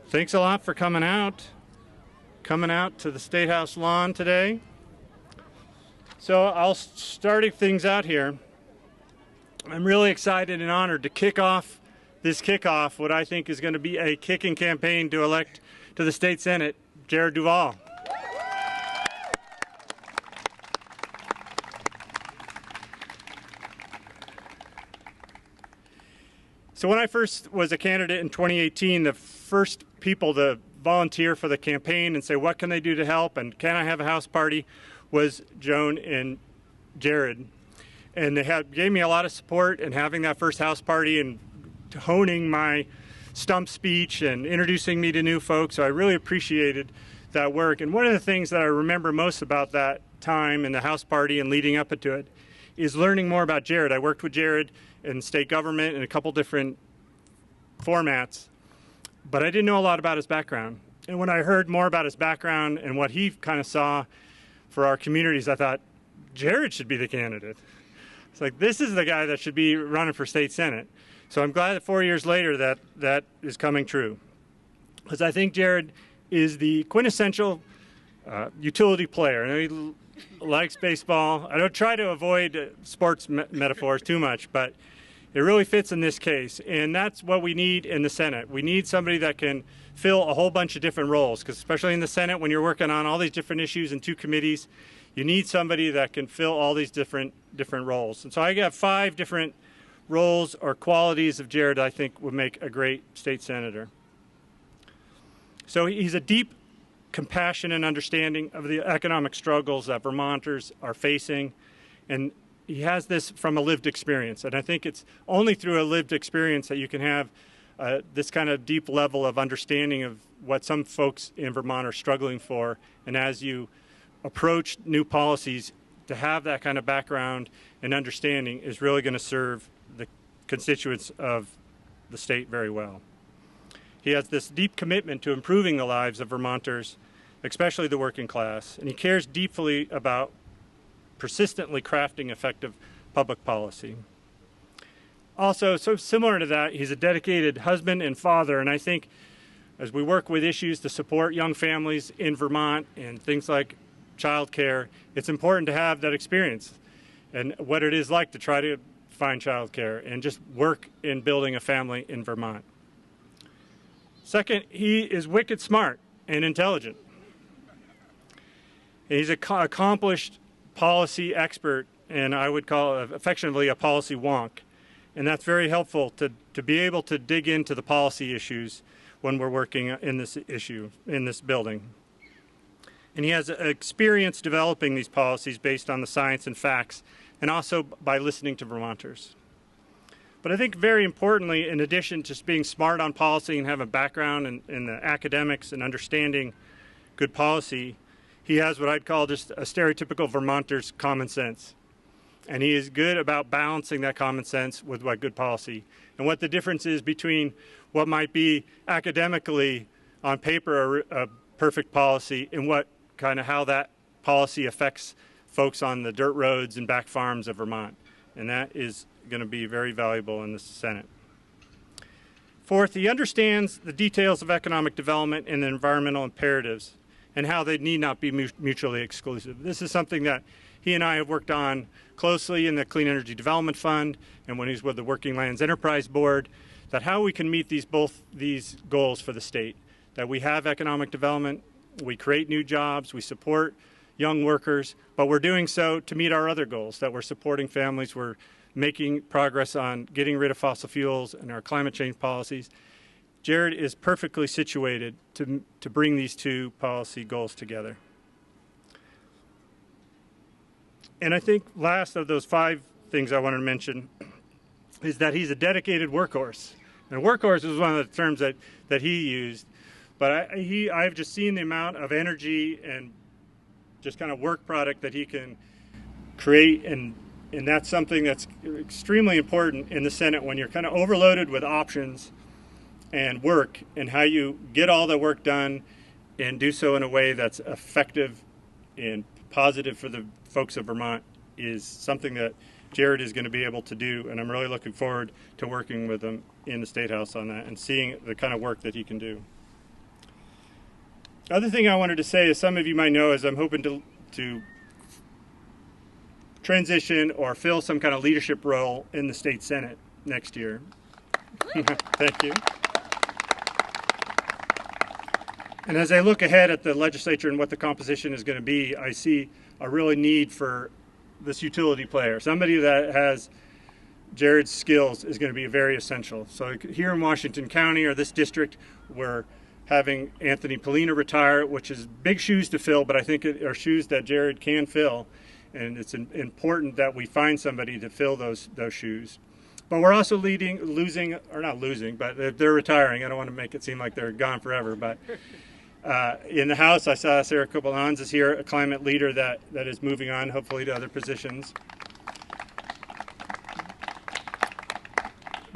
Thanks a lot for coming out to the State House lawn today. So I'll start things out here. I'm really excited and honored to kick off what I think is going to be a kicking campaign to elect to the state Senate Jared Duval. So when I first was a candidate in 2018, the first people to volunteer for the campaign and say, what can they do to help and can I have a house party, was Joan and Jared. And they gave me a lot of support in having that first house party and honing my stump speech and introducing me to new folks. So I really appreciated that work. And one of the things that I remember most about that time and the house party and leading up to it is learning more about Jared. I worked with Jared in state government in a couple different formats, but I didn't know a lot about his background. And when I heard more about his background and what he kind of saw for our communities, I thought, Jared should be the candidate. It's like, this is the guy that should be running for state Senate. So I'm glad that 4 years later that is coming true. Because I think Jared is the quintessential utility player. I know he likes baseball. I don't try to avoid sports metaphors too much, but it really fits in this case. And that's what we need in the Senate. We need somebody that can fill a whole bunch of different roles, because especially in the Senate, when you're working on all these different issues in 2 committees, you need somebody that can fill all these different roles. And so I got 5 different roles or qualities of Jared I think would make a great state senator. So he's a deep compassion and understanding of the economic struggles that Vermonters are facing, and he has this from a lived experience. And I think it's only through a lived experience that you can have this kind of deep level of understanding of what some folks in Vermont are struggling for. And as you approach new policies, to have that kind of background and understanding is really going to serve the constituents of the state very well. He has this deep commitment to improving the lives of Vermonters, especially the working class, and he cares deeply about persistently crafting effective public policy. Also, so similar to that, he's a dedicated husband and father, and I think as we work with issues to support young families in Vermont and things like child care, it's important to have that experience and what it is like to try to find child care and just work in building a family in Vermont. Second, he is wicked smart and intelligent. He's an accomplished policy expert, and I would call it affectionately a policy wonk. And that's very helpful to be able to dig into the policy issues when we're working in this issue, in this building. And he has experience developing these policies based on the science and facts, and also by listening to Vermonters. But I think very importantly, in addition to just being smart on policy and have a background in the academics and understanding good policy, he has what I'd call just a stereotypical Vermonter's common sense. And he is good about balancing that common sense with what good policy. And what the difference is between what might be academically on paper a perfect policy and what kind of how that policy affects folks on the dirt roads and back farms of Vermont. And that is going to be very valuable in the Senate. Fourth, he understands the details of economic development and the environmental imperatives and how they need not be mutually exclusive. This is something that he and I have worked on closely in the Clean Energy Development Fund and when he's with the Working Lands Enterprise Board, that how we can meet both these goals for the state, that we have economic development, we create new jobs, we support young workers, but we're doing so to meet our other goals, that we're supporting families, we're making progress on getting rid of fossil fuels and our climate change policies. Jared is perfectly situated to bring these 2 policy goals together. And I think last of those 5 things I wanted to mention is that he's a dedicated workhorse. And workhorse is one of the terms that he used. But I've just seen the amount of energy and just kind of work product that he can create, and that's something that's extremely important in the Senate when you're kind of overloaded with options and work, and how you get all the work done and do so in a way that's effective and positive for the folks of Vermont is something that Jared is going to be able to do, and I'm really looking forward to working with him in the State House on that and seeing the kind of work that he can do. Other thing I wanted to say, as some of you might know, is I'm hoping to transition or fill some kind of leadership role in the state Senate next year. Thank you. And as I look ahead at the legislature and what the composition is going to be, I see a really need for this utility player. Somebody that has Jared's skills is going to be very essential. So here in Washington County, or this district, we're having Anthony Polina retire, which is big shoes to fill, but I think it are shoes that Jared can fill. And it's important that we find somebody to fill those shoes. But we're also not losing, but they're retiring. I don't want to make it seem like they're gone forever. But in the House, I saw Sarah Koppelhans is here, a climate leader that is moving on, hopefully, to other positions.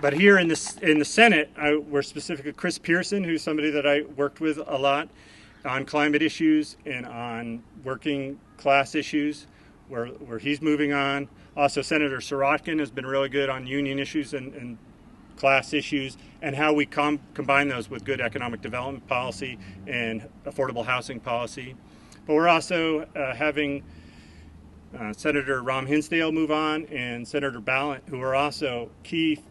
But here in the Senate, we're specifically Chris Pearson, who's somebody that I worked with a lot on climate issues and on working class issues, where he's moving on. Also, Senator Sirotkin has been really good on union issues and class issues, and how we combine those with good economic development policy and affordable housing policy. But we're also having Senator Ram Hinsdale move on, and Senator Ballant, who are also key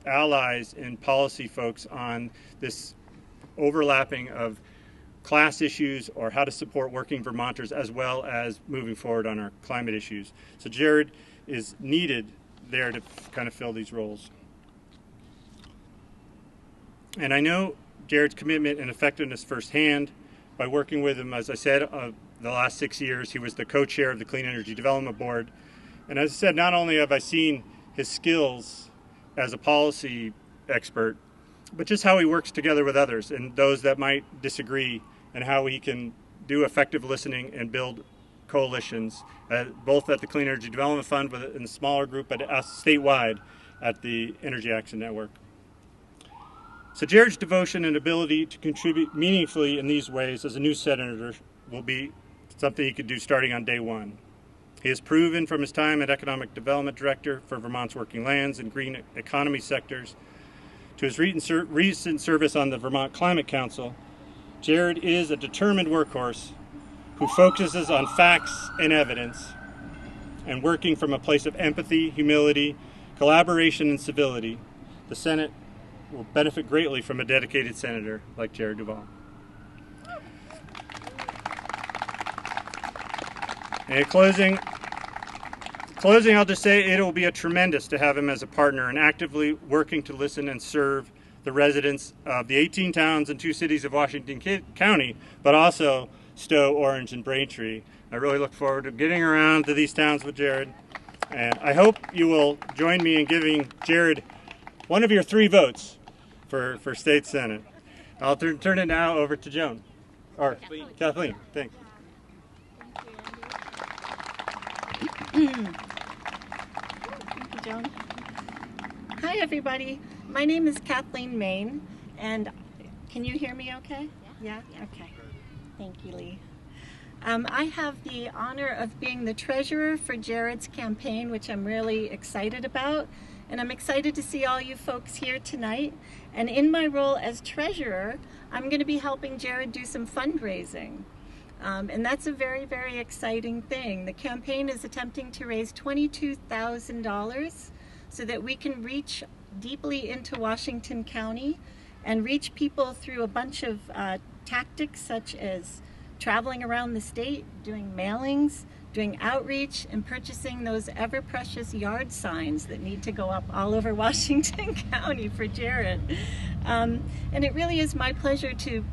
allies and policy folks on this overlapping of class issues or how to support working Vermonters, as well as moving forward on our climate issues. So Jared is needed there to kind of fill these roles. And I know Jared's commitment and effectiveness firsthand by working with him. As I said, the last 6 years, he was the co-chair of the Clean Energy Development Board. And as I said, not only have I seen his skills as a policy expert, but just how he works together with others and those that might disagree, and how he can do effective listening and build coalitions, both at the Clean Energy Development Fund in the smaller group, but statewide at the Energy Action Network. So Jared's devotion and ability to contribute meaningfully in these ways as a new senator will be something he could do starting on day one. He has proven from his time as Economic Development Director for Vermont's working lands and green economy sectors to his recent service on the Vermont Climate Council, Jared is a determined workhorse who focuses on facts and evidence and working from a place of empathy, humility, collaboration, and civility. The Senate will benefit greatly from a dedicated senator like Jared Duval. And in closing, I'll just say it will be a tremendous to have him as a partner and actively working to listen and serve the residents of the 18 towns and 2 cities of Washington County, but also Stowe, Orange, and Braintree. I really look forward to getting around to these towns with Jared, and I hope you will join me in giving Jared one of your 3 votes for State Senate. I'll turn it now over to Joan, or Kathleen. Thanks. Thank you, Joan. Hi, everybody. My name is Kathleen Main, and can you hear me okay? Yeah? Okay. Thank you, Lee. I have the honor of being the treasurer for Jared's campaign, which I'm really excited about. And I'm excited to see all you folks here tonight. And in my role as treasurer, I'm going to be helping Jared do some fundraising. And that's a very, very exciting thing. The campaign is attempting to raise $22,000 so that we can reach deeply into Washington County and reach people through a bunch of tactics, such as traveling around the state, doing mailings, doing outreach, and purchasing those ever-precious yard signs that need to go up all over Washington County for Jared. And it really is my pleasure to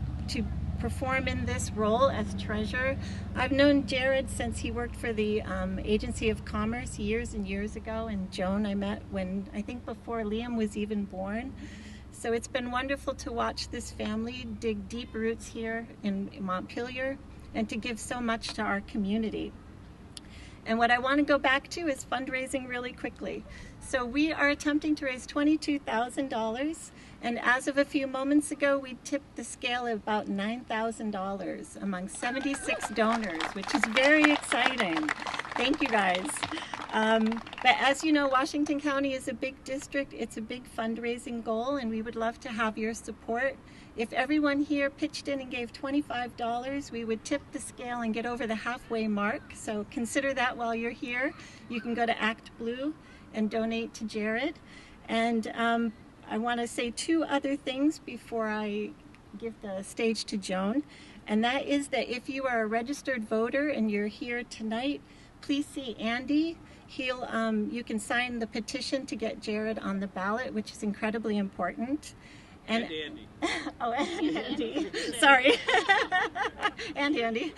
perform in this role as treasurer. I've known Jared since he worked for the Agency of Commerce years and years ago, and Joan I met when, I think before Liam was even born. So it's been wonderful to watch this family dig deep roots here in Montpelier and to give so much to our community. And what I want to go back to is fundraising really quickly. So we are attempting to raise $22,000, and as of a few moments ago, we tipped the scale at about $9,000 among 76 donors, which is very exciting. Thank you, guys. But as you know, Washington County is a big district. It's a big fundraising goal, and we would love to have your support. If everyone here pitched in and gave $25, we would tip the scale and get over the halfway mark. So consider that while you're here. You can go to Act Blue and donate to Jared. And I want to say two other things before I give the stage to Joan. And that is that if you are a registered voter and you're here tonight, please see Andy. You can sign the petition to get Jared on the ballot, which is incredibly important. And Andy. Oh, and Andy. Sorry. And Andy.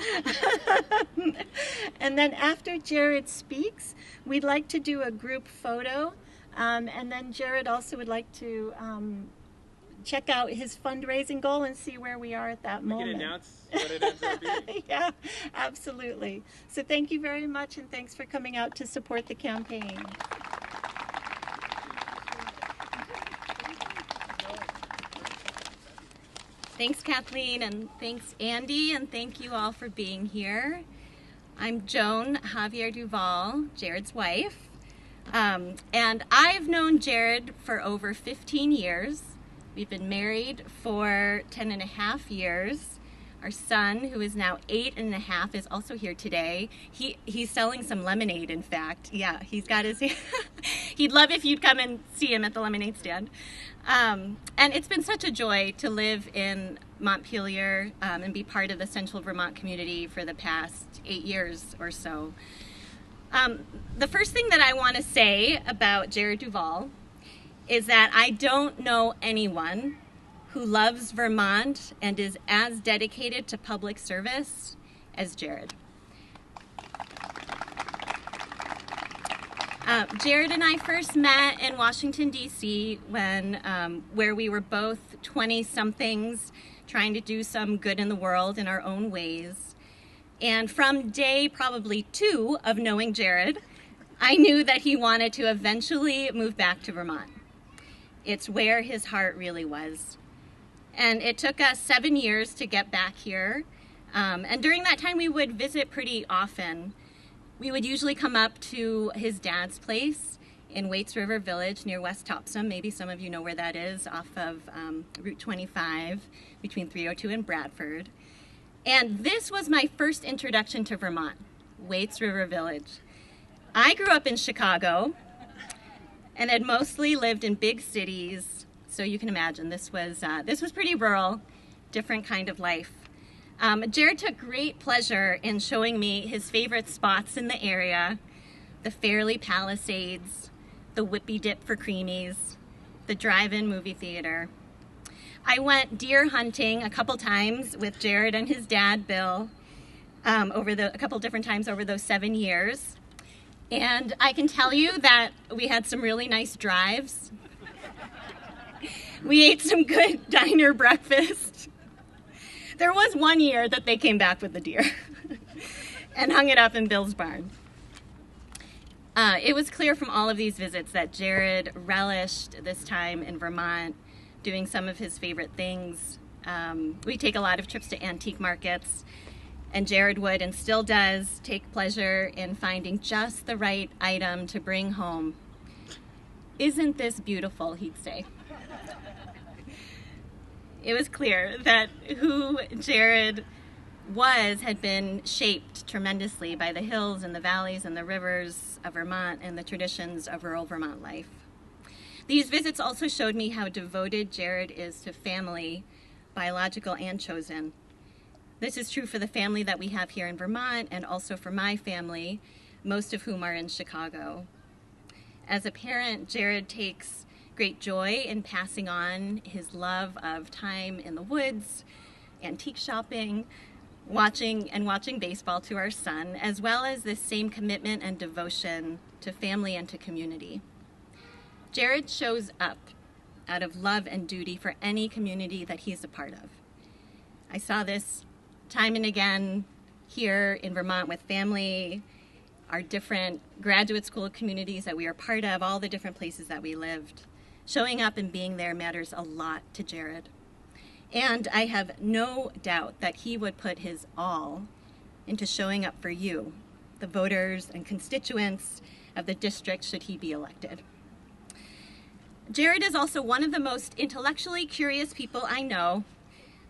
And then after Jared speaks, we'd like to do a group photo. And then Jared also would like to check out his fundraising goal and see where we are at that moment. Can announce what it ends up being. Yeah, absolutely. So thank you very much, and thanks for coming out to support the campaign. Thanks, Kathleen, and thanks, Andy, and thank you all for being here. I'm Joan Javier Duval, Jared's wife, and I've known Jared for over 15 years. We've been married for 10 and a half years. Our son, who is now 8 and a half, is also here today. He's selling some lemonade, in fact. Yeah, he's got his... He'd love if you'd come and see him at the lemonade stand. And it's been such a joy to live in Montpelier and be part of the Central Vermont community for the past 8 years or so. The first thing that I want to say about Jared Duval is that I don't know anyone who loves Vermont and is as dedicated to public service as Jared. Jared and I first met in Washington, D.C. where we were both 20-somethings trying to do some good in the world in our own ways. And from day probably 2 of knowing Jared, I knew that he wanted to eventually move back to Vermont. It's where his heart really was. And it took us 7 years to get back here. And during that time, we would visit pretty often. We would usually come up to his dad's place in Waits River Village near West Topsom. Maybe some of you know where that is, off of Route 25 between 302 and Bradford. And this was my first introduction to Vermont, Waits River Village. I grew up in Chicago and had mostly lived in big cities, so you can imagine this was pretty rural, different kind of life. Jared took great pleasure in showing me his favorite spots in the area, the Fairleigh Palisades, the Whippy Dip for Creamies, the drive-in movie theater. I went deer hunting a couple times with Jared and his dad, Bill, a couple different times over those 7 years. And I can tell you that we had some really nice drives. We ate some good diner breakfast. There was one year that they came back with the deer and hung it up in Bill's barn. It was clear from all of these visits that Jared relished this time in Vermont, doing some of his favorite things. We take a lot of trips to antique markets, and Jared would, and still does, take pleasure in finding just the right item to bring home. "Isn't this beautiful?" he'd say. It was clear that who Jared was had been shaped tremendously by the hills and the valleys and the rivers of Vermont and the traditions of rural Vermont life. These visits also showed me how devoted Jared is to family, biological and chosen. This is true for the family that we have here in Vermont and also for my family, most of whom are in Chicago. As a parent, Jared takes great joy in passing on his love of time in the woods, antique shopping, watching baseball to our son, as well as this same commitment and devotion to family and to community. Jared shows up out of love and duty for any community that he's a part of. I saw this time and again here in Vermont with family, our different graduate school communities that we are part of, all the different places that we lived. Showing up and being there matters a lot to Jared. And I have no doubt that he would put his all into showing up for you the voters and constituents of the district should he be elected. Jared is also one of the most intellectually curious people I know,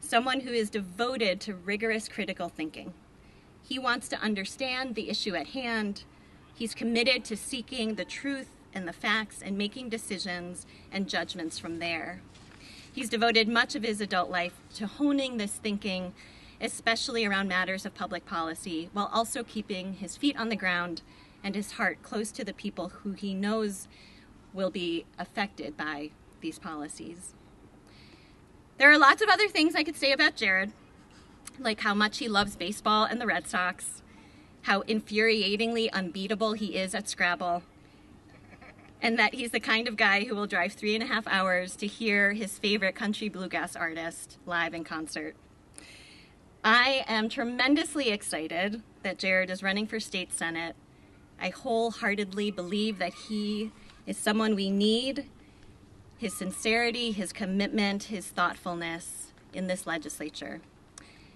someone who is devoted to rigorous critical thinking. He wants to understand the issue at hand. He's committed to seeking the truth and the facts and making decisions and judgments from there. He's devoted much of his adult life to honing this thinking, especially around matters of public policy, while also keeping his feet on the ground and his heart close to the people who he knows will be affected by these policies. There are lots of other things I could say about Jared, like how much he loves baseball and the Red Sox, how infuriatingly unbeatable he is at Scrabble, and that he's the kind of guy who will drive 3.5 hours to hear his favorite country bluegrass artist live in concert. I am tremendously excited that Jared is running for state senate. I wholeheartedly believe that he is someone we need, his sincerity, his commitment, his thoughtfulness in this legislature.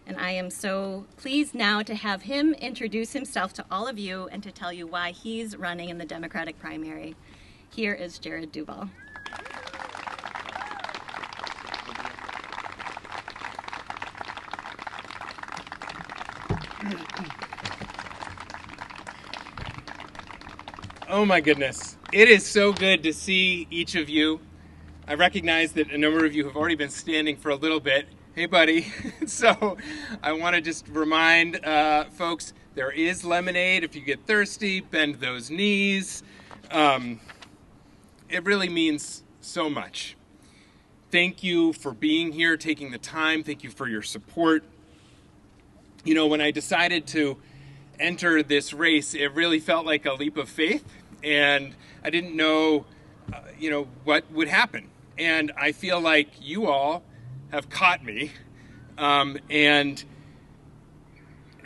And I am so pleased now to have him introduce himself to all of you and to tell you why he's running in the Democratic primary. Here is Jared Duval. Oh my goodness. It is so good to see each of you. I recognize that a number of you have already been standing for a little bit. Hey buddy. So I want to just remind folks, there is lemonade if you get thirsty, bend those knees. It really means so much. Thank you for being here, taking the time. Thank you for your support. You know, when I decided to enter this race, it really felt like a leap of faith, and I didn't know, what would happen. And I feel like you all have caught me, and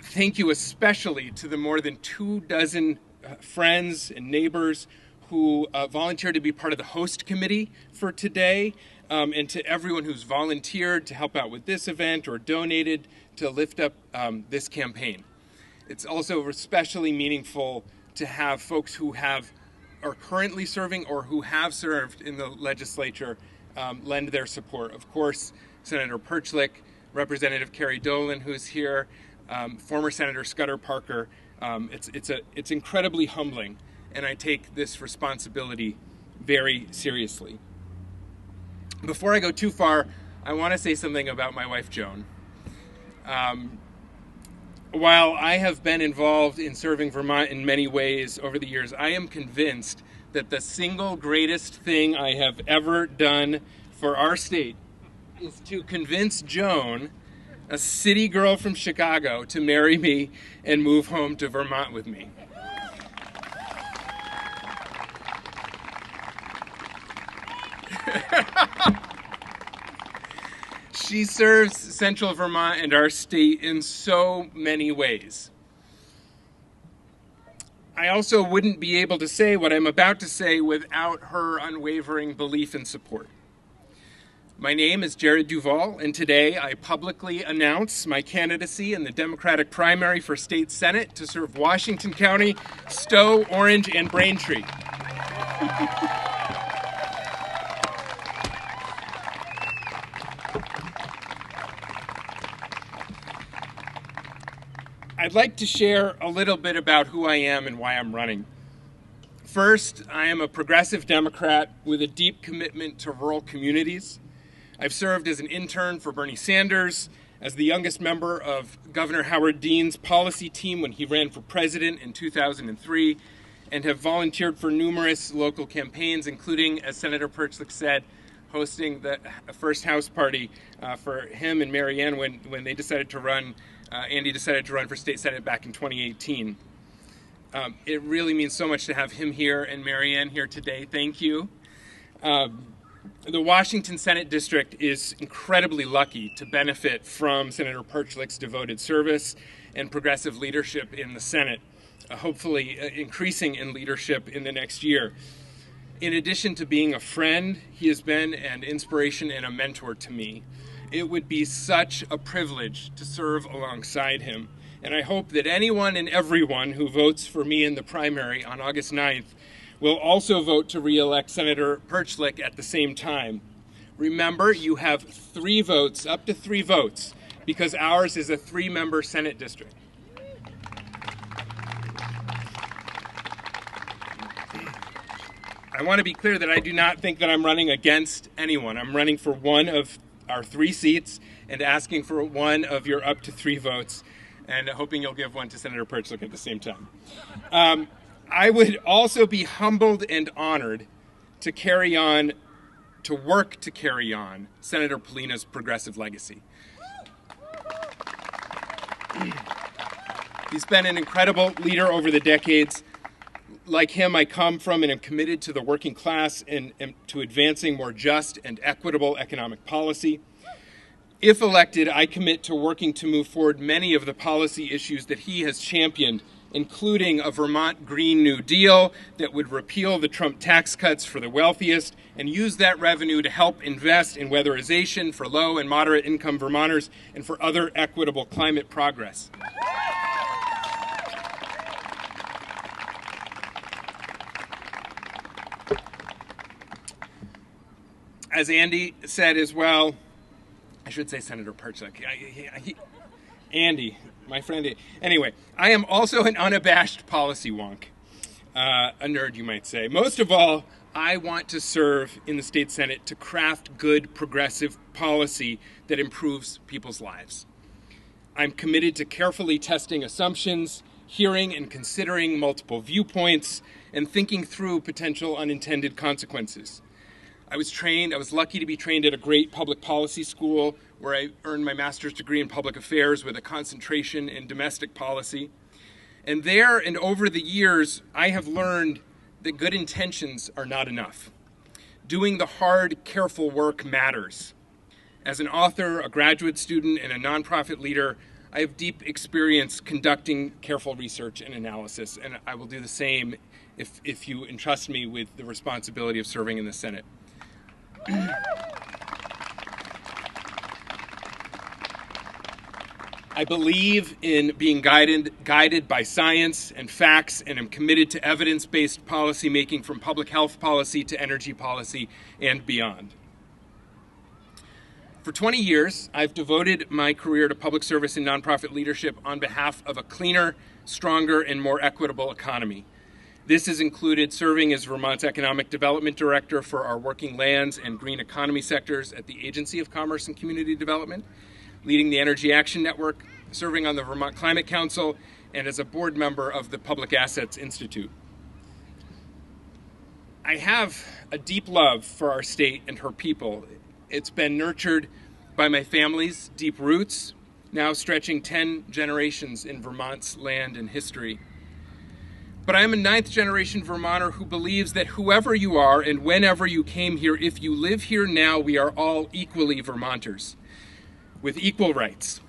thank you especially to the more than 24 friends and neighbors who volunteered to be part of the host committee for today, and to everyone who's volunteered to help out with this event or donated to lift up this campaign. It's also especially meaningful to have folks who are currently serving or who have served in the legislature lend their support. Of course, Senator Perchlik, Representative Carrie Dolan, who's here, former Senator Scudder Parker. It's incredibly humbling, and I take this responsibility very seriously. Before I go too far, I want to say something about my wife, Joan. While I have been involved in serving Vermont in many ways over the years, I am convinced that the single greatest thing I have ever done for our state is to convince Joan, a city girl from Chicago, to marry me and move home to Vermont with me. She serves Central Vermont and our state in so many ways. I also wouldn't be able to say what I'm about to say without her unwavering belief and support. My name is Jared Duval, and today I publicly announce my candidacy in the Democratic primary for state senate to serve Washington County, Stowe, Orange, and Braintree. I'd like to share a little bit about who I am and why I'm running. First, I am a progressive Democrat with a deep commitment to rural communities. I've served as an intern for Bernie Sanders, as the youngest member of Governor Howard Dean's policy team when he ran for president in 2003, and have volunteered for numerous local campaigns, including, as Senator Perchlik said, hosting the first house party for him and Marianne when they decided to run. Andy decided to run for state senate back in 2018. It really means so much to have him here and Marianne here today. Thank you. The Washington Senate District is incredibly lucky to benefit from Senator Perchlik's devoted service and progressive leadership in the Senate, hopefully increasing in leadership in the next year. In addition to being a friend, he has been an inspiration and a mentor to me. It would be such a privilege to serve alongside him, And I hope that anyone and everyone who votes for me in the primary on August 9th will also vote to re-elect Senator Perchlik at the same time. Remember, you have 3 votes, up to 3 votes, because ours is a 3-member Senate district. I want to be clear that I do not think that I'm running against anyone. I'm running for one of our 3 seats and asking for one of your up to 3 votes, and hoping you'll give one to Senator Perchlik at the same time. I would also be humbled and honored to work to carry on Senator Polina's progressive legacy. He's been an incredible leader over the decades. Like him, I come from and am committed to the working class and to advancing more just and equitable economic policy. If elected, I commit to working to move forward many of the policy issues that he has championed, including a Vermont Green New Deal that would repeal the Trump tax cuts for the wealthiest and use that revenue to help invest in weatherization for low and moderate income Vermonters and for other equitable climate progress. As Andy said as well, I should say Senator Perchlik. Andy, my friend. Anyway, I am also an unabashed policy wonk, a nerd, you might say. Most of all, I want to serve in the state Senate to craft good progressive policy that improves people's lives. I'm committed to carefully testing assumptions, hearing and considering multiple viewpoints, and thinking through potential unintended consequences. I was lucky to be trained at a great public policy school where I earned my master's degree in public affairs with a concentration in domestic policy. And there and over the years, I have learned that good intentions are not enough. Doing the hard, careful work matters. As an author, a graduate student, and a nonprofit leader, I have deep experience conducting careful research and analysis, and I will do the same if you entrust me with the responsibility of serving in the Senate. I believe in being guided by science and facts, and am committed to evidence-based policy making, from public health policy to energy policy and beyond. For 20 years, I've devoted my career to public service and nonprofit leadership on behalf of a cleaner, stronger, and more equitable economy. This has included serving as Vermont's Economic Development Director for our working lands and green economy sectors at the Agency of Commerce and Community Development, leading the Energy Action Network, serving on the Vermont Climate Council, and as a board member of the Public Assets Institute. I have a deep love for our state and her people. It's been nurtured by my family's deep roots, now stretching 10 generations in Vermont's land and history. But I am a 9th-generation Vermonter who believes that whoever you are and whenever you came here, if you live here now, we are all equally Vermonters, with equal rights.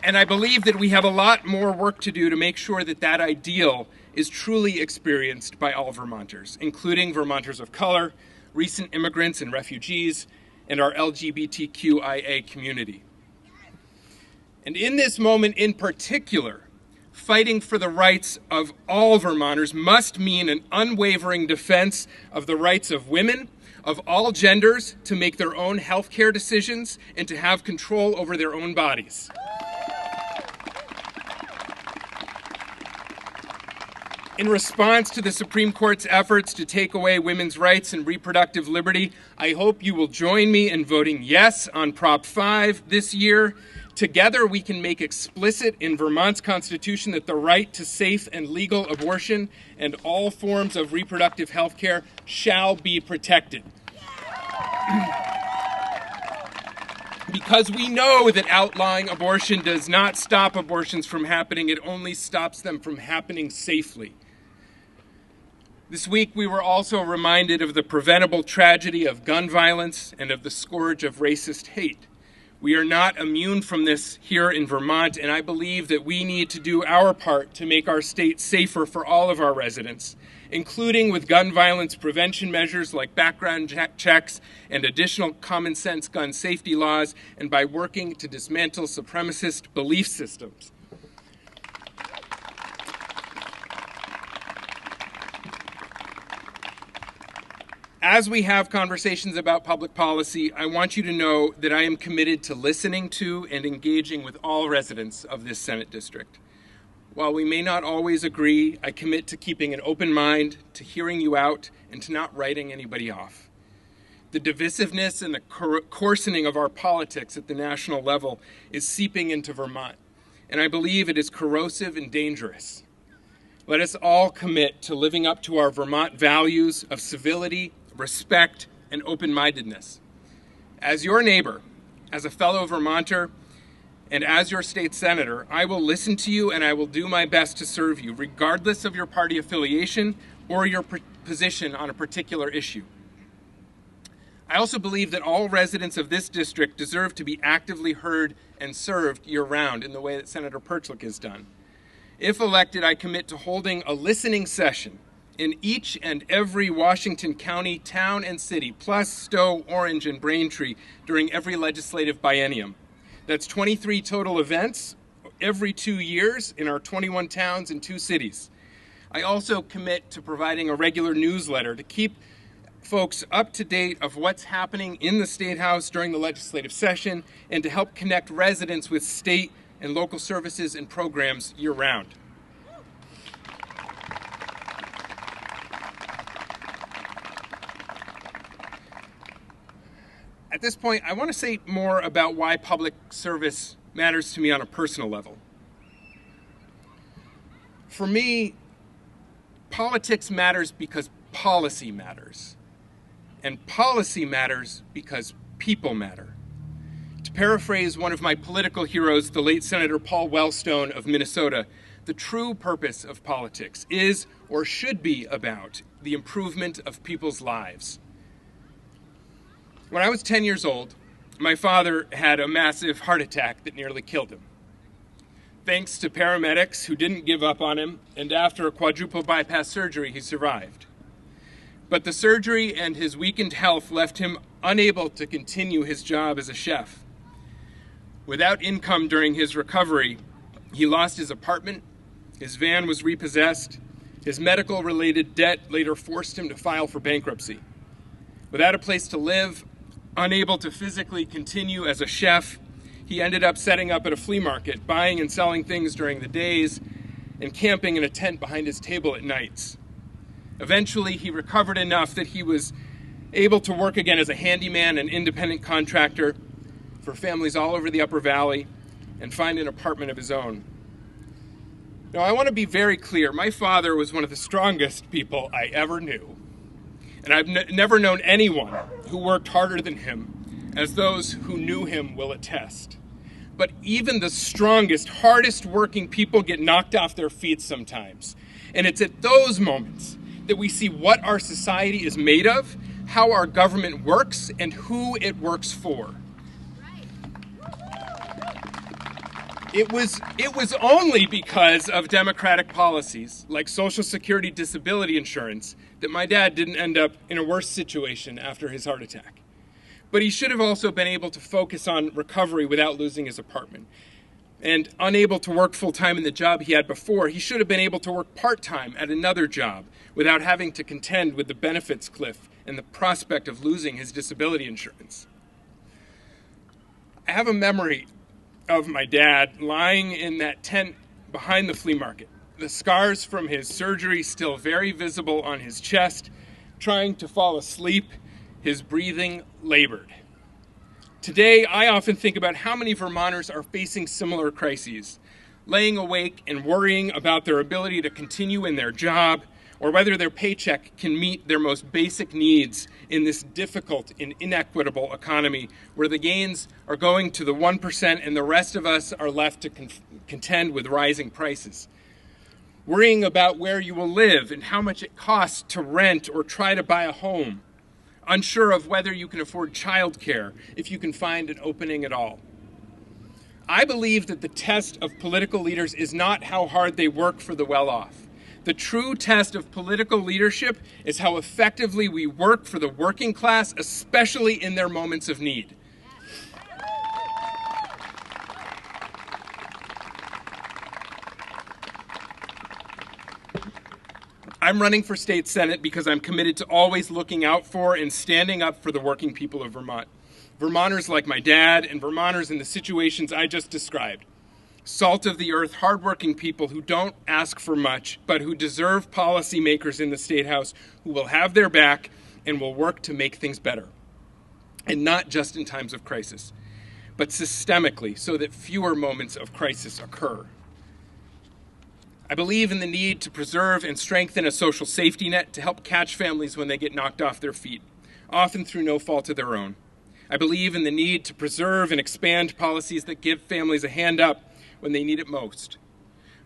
And I believe that we have a lot more work to do to make sure that that ideal is truly experienced by all Vermonters, including Vermonters of color, recent immigrants and refugees, and our LGBTQIA community. And in this moment in particular, fighting for the rights of all Vermonters must mean an unwavering defense of the rights of women, of all genders, to make their own health care decisions and to have control over their own bodies. In response to the Supreme Court's efforts to take away women's rights and reproductive liberty, I hope you will join me in voting yes on Prop 5 this year. Together, we can make explicit in Vermont's Constitution that the right to safe and legal abortion and all forms of reproductive health care shall be protected. Because we know that outlawing abortion does not stop abortions from happening, it only stops them from happening safely. This week, we were also reminded of the preventable tragedy of gun violence and of the scourge of racist hate. We are not immune from this here in Vermont, and I believe that we need to do our part to make our state safer for all of our residents, including with gun violence prevention measures like background checks and additional common sense gun safety laws, and by working to dismantle supremacist belief systems. As we have conversations about public policy, I want you to know that I am committed to listening to and engaging with all residents of this Senate district. While we may not always agree, I commit to keeping an open mind, to hearing you out, and to not writing anybody off. The divisiveness and the coarsening of our politics at the national level is seeping into Vermont, and I believe it is corrosive and dangerous. Let us all commit to living up to our Vermont values of civility, respect, and open-mindedness. As your neighbor, as a fellow Vermonter, and as your state senator, I will listen to you and I will do my best to serve you, regardless of your party affiliation or your position on a particular issue. I also believe that all residents of this district deserve to be actively heard and served year-round in the way that Senator Perchlik has done. If elected, I commit to holding a listening session in each and every Washington County, town, and city, plus Stowe, Orange, and Braintree during every legislative biennium. That's 23 total events every 2 years in our 21 towns and 2 cities. I also commit to providing a regular newsletter to keep folks up to date of what's happening in the State House during the legislative session and to help connect residents with state and local services and programs year-round. At this point, I want to say more about why public service matters to me on a personal level. For me, politics matters because policy matters. And policy matters because people matter. To paraphrase one of my political heroes, the late Senator Paul Wellstone of Minnesota, the true purpose of politics is or should be about the improvement of people's lives. When I was 10 years old, my father had a massive heart attack that nearly killed him. Thanks to paramedics who didn't give up on him, and after a quadruple bypass surgery, he survived. But the surgery and his weakened health left him unable to continue his job as a chef. Without income during his recovery, he lost his apartment, his van was repossessed, his medical-related debt later forced him to file for bankruptcy. Without a place to live, unable to physically continue as a chef, he ended up setting up at a flea market, buying and selling things during the days, and camping in a tent behind his table at nights. Eventually, he recovered enough that he was able to work again as a handyman and independent contractor for families all over the Upper Valley and find an apartment of his own. Now, I want to be very clear. My father was one of the strongest people I ever knew. And I've never known anyone who worked harder than him, as those who knew him will attest. But even the strongest, hardest working people get knocked off their feet sometimes. And it's at those moments that we see what our society is made of, how our government works, and who it works for. It was only because of Democratic policies like Social Security disability insurance that my dad didn't end up in a worse situation after his heart attack. But he should have also been able to focus on recovery without losing his apartment. And unable to work full-time in the job he had before, he should have been able to work part-time at another job without having to contend with the benefits cliff and the prospect of losing his disability insurance. I have a memory of my dad lying in that tent behind the flea market, the scars from his surgery still very visible on his chest, trying to fall asleep, his breathing labored. Today, I often think about how many Vermonters are facing similar crises, laying awake and worrying about their ability to continue in their job, or whether their paycheck can meet their most basic needs in this difficult and inequitable economy where the gains are going to the 1% and the rest of us are left to contend with rising prices. Worrying about where you will live and how much it costs to rent or try to buy a home. Unsure of whether you can afford childcare, if you can find an opening at all. I believe that the test of political leaders is not how hard they work for the well-off. The true test of political leadership is how effectively we work for the working class, especially in their moments of need. I'm running for state senate because I'm committed to always looking out for and standing up for the working people of Vermont. Vermonters like my dad and Vermonters in the situations I just described. Salt of the earth, hardworking people who don't ask for much, but who deserve policymakers in the State House who will have their back and will work to make things better. And not just in times of crisis, but systemically so that fewer moments of crisis occur. I believe in the need to preserve and strengthen a social safety net to help catch families when they get knocked off their feet, often through no fault of their own. I believe in the need to preserve and expand policies that give families a hand up when they need it most.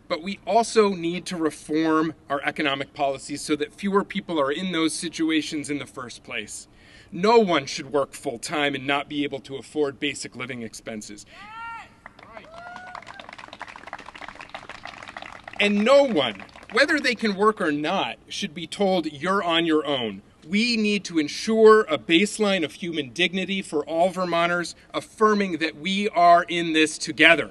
But we also need to reform our economic policies so that fewer people are in those situations in the first place. No one should work full-time and not be able to afford basic living expenses. And no one, whether they can work or not, should be told you're on your own. We need to ensure a baseline of human dignity for all Vermonters, affirming that we are in this together.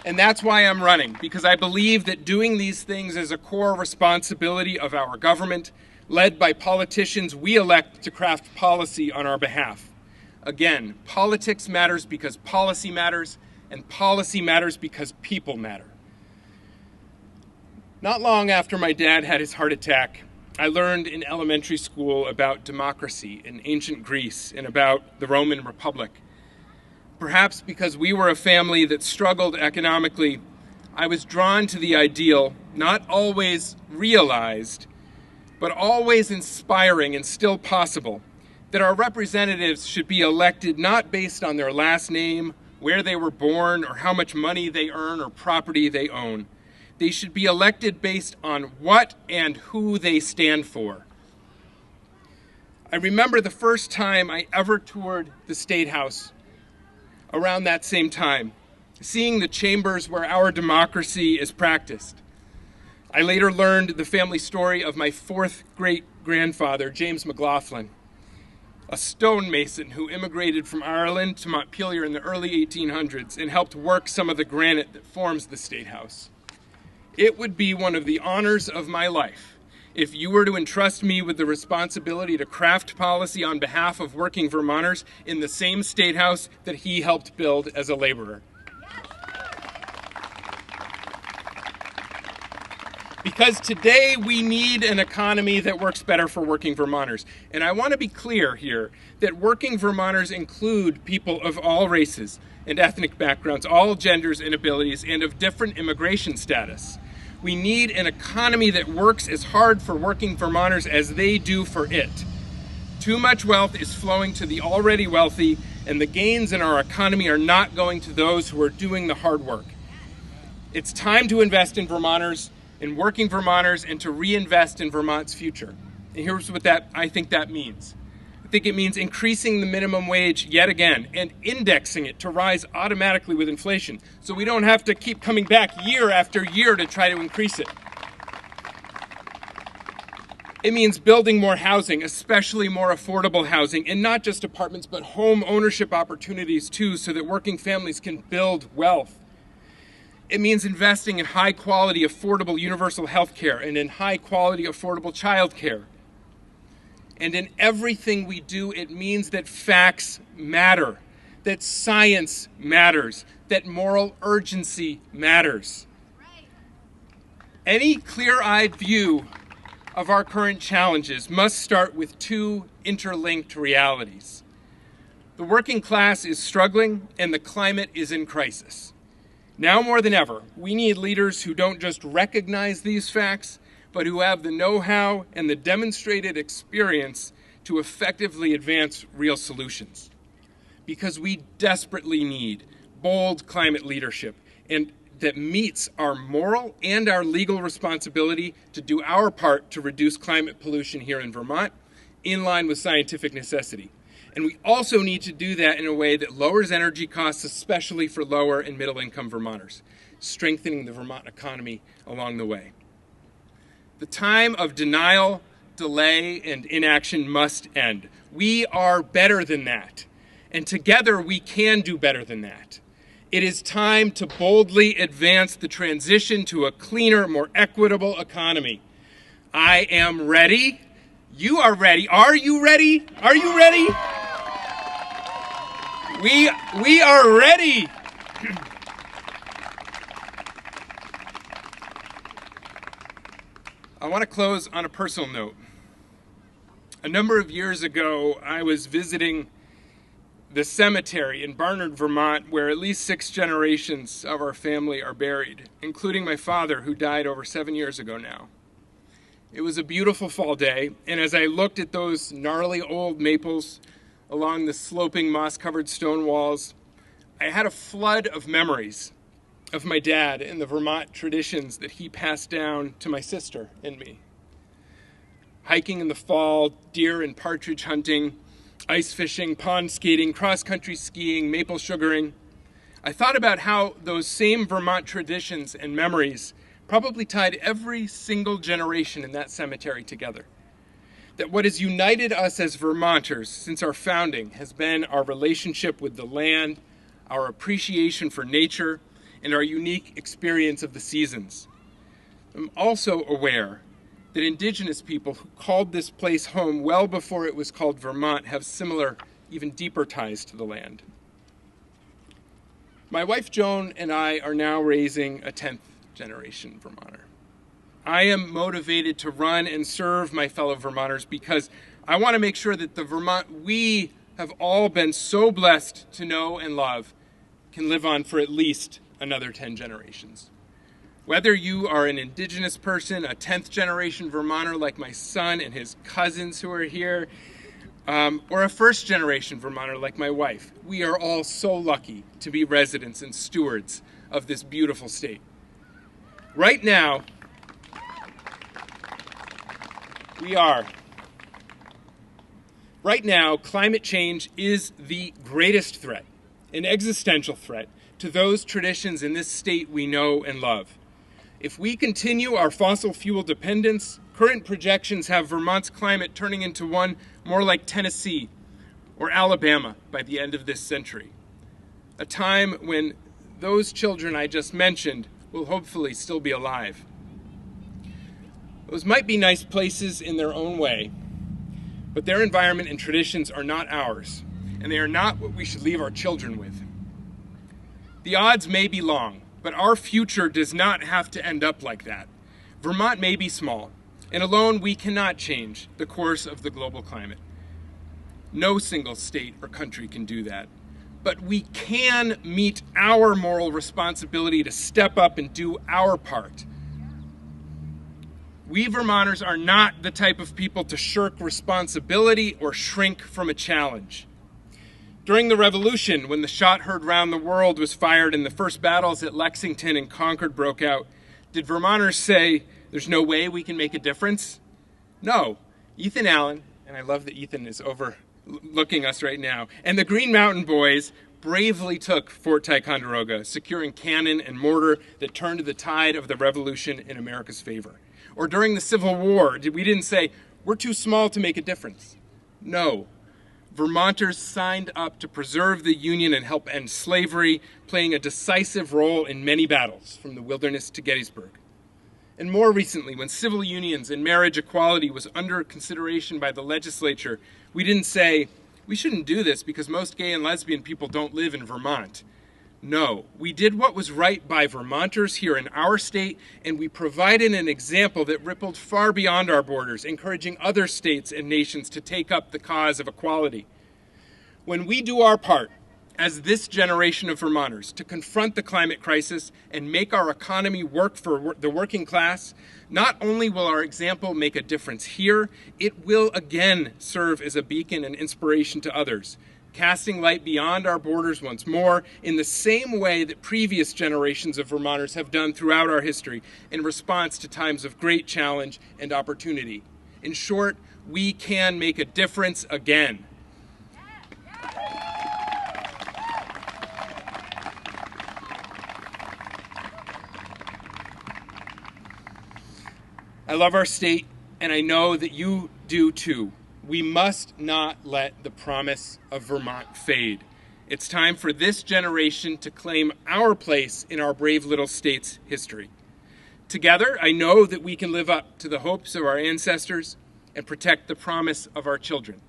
And that's why I'm running, because I believe that doing these things is a core responsibility of our government, led by politicians we elect to craft policy on our behalf. Again, politics matters because policy matters, and policy matters because people matter. Not long after my dad had his heart attack, I learned in elementary school about democracy in ancient Greece and about the Roman Republic. Perhaps because we were a family that struggled economically, I was drawn to the ideal, not always realized, but always inspiring and still possible, that our representatives should be elected not based on their last name, where they were born, or how much money they earn or property they own. They should be elected based on what and who they stand for. I remember the first time I ever toured the State House around that same time, seeing the chambers where our democracy is practiced. I later learned the family story of my fourth great-grandfather, James McLaughlin, a stonemason who immigrated from Ireland to Montpelier in the early 1800s and helped work some of the granite that forms the State House. It would be one of the honors of my life if you were to entrust me with the responsibility to craft policy on behalf of working Vermonters in the same State House that he helped build as a laborer. Because today we need an economy that works better for working Vermonters. And I want to be clear here that working Vermonters include people of all races and ethnic backgrounds, all genders and abilities, and of different immigration status. We need an economy that works as hard for working Vermonters as they do for it. Too much wealth is flowing to the already wealthy, and the gains in our economy are not going to those who are doing the hard work. It's time to invest in Vermonters, in working Vermonters, and to reinvest in Vermont's future. And here's what I think that means. I think it means increasing the minimum wage yet again and indexing it to rise automatically with inflation so we don't have to keep coming back year after year to try to increase it. It means building more housing, especially more affordable housing, and not just apartments, but home ownership opportunities too, so that working families can build wealth. It means investing in high-quality, affordable universal health care and in high-quality, affordable child care. And in everything we do, it means that facts matter, that science matters, that moral urgency matters. Any clear-eyed view of our current challenges must start with two interlinked realities. The working class is struggling and the climate is in crisis. Now more than ever, we need leaders who don't just recognize these facts, but who have the know-how and the demonstrated experience to effectively advance real solutions. Because we desperately need bold climate leadership and that meets our moral and our legal responsibility to do our part to reduce climate pollution here in Vermont in line with scientific necessity. And we also need to do that in a way that lowers energy costs, especially for lower and middle income Vermonters, strengthening the Vermont economy along the way. The time of denial, delay, and inaction must end. We are better than that. And together we can do better than that. It is time to boldly advance the transition to a cleaner, more equitable economy. I am ready. You are ready. Are you ready? Are you ready? We are ready. I want to close on a personal note. A number of years ago, I was visiting the cemetery in Barnard, Vermont, where at least 6 generations of our family are buried, including my father, who died over 7 years ago now. It was a beautiful fall day, and as I looked at those gnarly old maples along the sloping moss-covered stone walls, I had a flood of memories of my dad and the Vermont traditions that he passed down to my sister and me. Hiking in the fall, deer and partridge hunting, ice fishing, pond skating, cross-country skiing, maple sugaring. I thought about how those same Vermont traditions and memories probably tied every single generation in that cemetery together. That what has united us as Vermonters since our founding has been our relationship with the land, our appreciation for nature, and our unique experience of the seasons. I'm also aware that Indigenous people who called this place home well before it was called Vermont have similar, even deeper ties to the land. My wife Joan and I are now raising a 10th generation Vermonter. I am motivated to run and serve my fellow Vermonters because I want to make sure that the Vermont we have all been so blessed to know and love can live on for at least another 10 generations. Whether you are an Indigenous person, a 10th generation Vermonter like my son and his cousins who are here, or a first generation Vermonter like my wife, we are all so lucky to be residents and stewards of this beautiful state. Right now, climate change is the greatest threat, an existential threat, to those traditions in this state we know and love. If we continue our fossil fuel dependence, current projections have Vermont's climate turning into one more like Tennessee or Alabama by the end of this century. A time when those children I just mentioned will hopefully still be alive. Those might be nice places in their own way, but their environment and traditions are not ours, and they are not what we should leave our children with. The odds may be long, but our future does not have to end up like that. Vermont may be small, and alone we cannot change the course of the global climate. No single state or country can do that. But we can meet our moral responsibility to step up and do our part. We Vermonters are not the type of people to shirk responsibility or shrink from a challenge. During the Revolution, when the shot heard round the world was fired and the first battles at Lexington and Concord broke out, did Vermonters say, there's no way we can make a difference? No. Ethan Allen, and I love that Ethan is overlooking us right now, and the Green Mountain Boys bravely took Fort Ticonderoga, securing cannon and mortar that turned the tide of the Revolution in America's favor. Or during the Civil War, we didn't say, we're too small to make a difference. No. Vermonters signed up to preserve the Union and help end slavery, playing a decisive role in many battles, from the Wilderness to Gettysburg. And more recently, when civil unions and marriage equality was under consideration by the legislature, we didn't say, we shouldn't do this because most gay and lesbian people don't live in Vermont. No, we did what was right by Vermonters here in our state, and we provided an example that rippled far beyond our borders, encouraging other states and nations to take up the cause of equality. When we do our part, as this generation of Vermonters, to confront the climate crisis and make our economy work for the working class, not only will our example make a difference here, it will again serve as a beacon and inspiration to others, casting light beyond our borders once more in the same way that previous generations of Vermonters have done throughout our history in response to times of great challenge and opportunity. In short, we can make a difference again. I love our state, and I know that you do too. We must not let the promise of Vermont fade. It's time for this generation to claim our place in our brave little state's history. Together, I know that we can live up to the hopes of our ancestors and protect the promise of our children.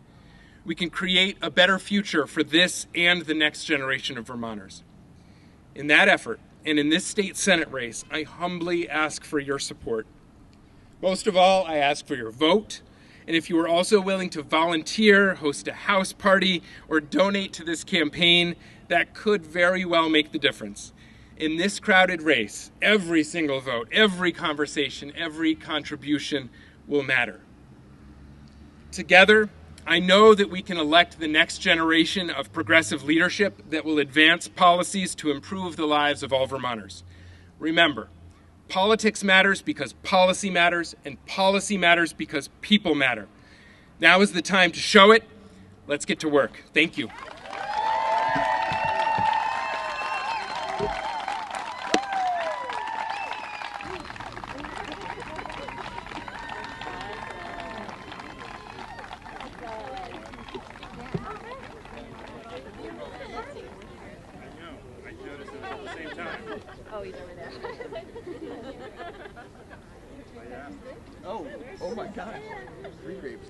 We can create a better future for this and the next generation of Vermonters. In that effort, and in this state Senate race, I humbly ask for your support. Most of all, I ask for your vote, and if you are also willing to volunteer, host a house party, or donate to this campaign, that could very well make the difference. In this crowded race, every single vote, every conversation, every contribution will matter. Together, I know that we can elect the next generation of progressive leadership that will advance policies to improve the lives of all Vermonters. Remember, politics matters because policy matters, and policy matters because people matter. Now is the time to show it. Let's get to work. Thank you. Oh my gosh. Three grapes.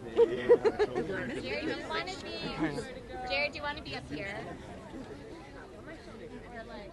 Jared, do you want to be up here? Or like,